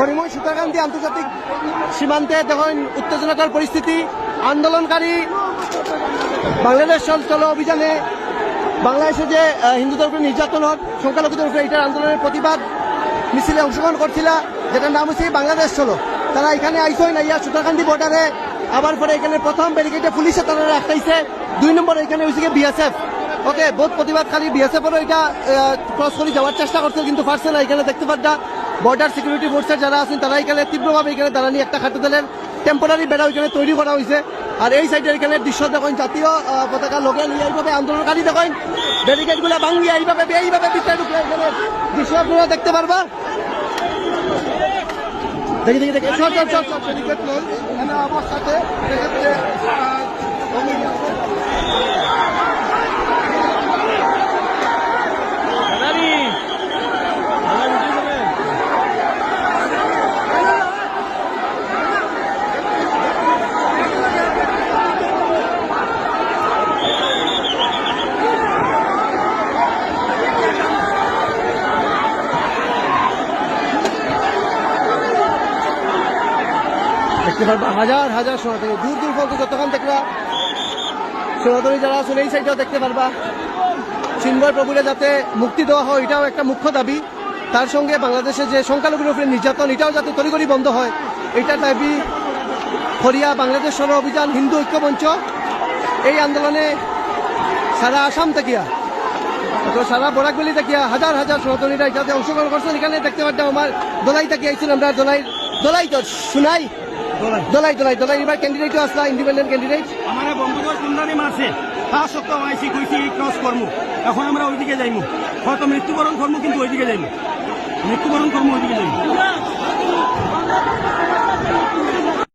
হরিময় সুতারকান্দি আন্তর্জাতিক সীমান্তে দেখুন উত্তেজনাকর পরিস্থিতি। আন্দোলনকারী বাংলাদেশ চলো অভিযানে বাংলাদেশে যে হিন্দুদের উপরে নির্যাতন হোক, সংখ্যালঘুদের উপরে এটার আন্দোলনের প্রতিবাদ মিছিলে অংশগ্রহণ করছিল, যেটার নাম হচ্ছে বাংলাদেশ চলো। তারা এখানে আইসই না ইয়া সুতারকান্দি বর্ডারে, আবার পরে এখানে প্রথম ব্যারিকেডে পুলিশে তারা আটকাইছে, 2 নম্বর এখানে হয়েছে বিএসএফ। ওকে, বহুত প্রতিবাদকারী বিএসএফেরও এটা ক্রস করে যাওয়ার চেষ্টা করছে, কিন্তু পারছে না। এখানে দেখতে পাচ্ছা বর্ডার সিকিউরিটি ফোর্সের যারা আছেন তারা এখানে তীব্রভাবে এখানে দাঁড়ানি একটা খাদ্যদলের টেম্পোরারি বেড়া এখানে তৈরি করা হয়েছে। আর এই সাইডের এখানে দৃশ্য দেখেন, জাতীয় পতাকা লগে নিয়ে এইভাবে আন্দোলনকারী দেখেন ব্যারিকেড গুলা ভাঙিয়ে এইভাবে ভিতরে ঢুকে এখানে দৃশ্য আপনারা দেখতে পারবা। দেখি ব্যারিকেড নয় অবস্থাতে দেখতে পারবা হাজার হাজার সনাতনী দূর দূর পর্যন্ত যতক্ষণ দেখবা সনাতনী যারা আসলে এই সাইডটাও দেখতে পারবা। চিন্ময় প্রভুরে যাতে মুক্তি দেওয়া হয় এটাও একটা মুখ্য দাবি। তার সঙ্গে বাংলাদেশে যে সংখ্যালঘুর উপরে নির্যাতন এটাও যাতে তড়িঘড়ি বন্ধ হয় এটা দাবি খরিয়া বাংলাদেশ সর অভিযান হিন্দু ঐক্য মঞ্চ। এই আন্দোলনে সারা আসাম থেকিয়া সারা বরাকবেলি থেকিয়া হাজার হাজার সনাতনীরা এটাতে অংশগ্রহণ করছেন। এখানে দেখতে পাচ্ছি আমার দোলাই থেকে আইছিল, আমরা দোলাই তো শুনাই দোলাই এবার ক্যান্ডিডেটও আসলা ইন্ডিপেন্ডেন্ট ক্যান্ডিডেট আমার বন্ধুদের কুন্ডানি মারছে তা সত্ত্বেও আইসি কইছি ক্রস করবো। এখন আমরা ওইদিকে যাইমু, হয়তো মৃত্যুবরণ করবো, কিন্তু ওইদিকে যাইমু, মৃত্যুবরণ করবো, ওইদিকে যাইমু।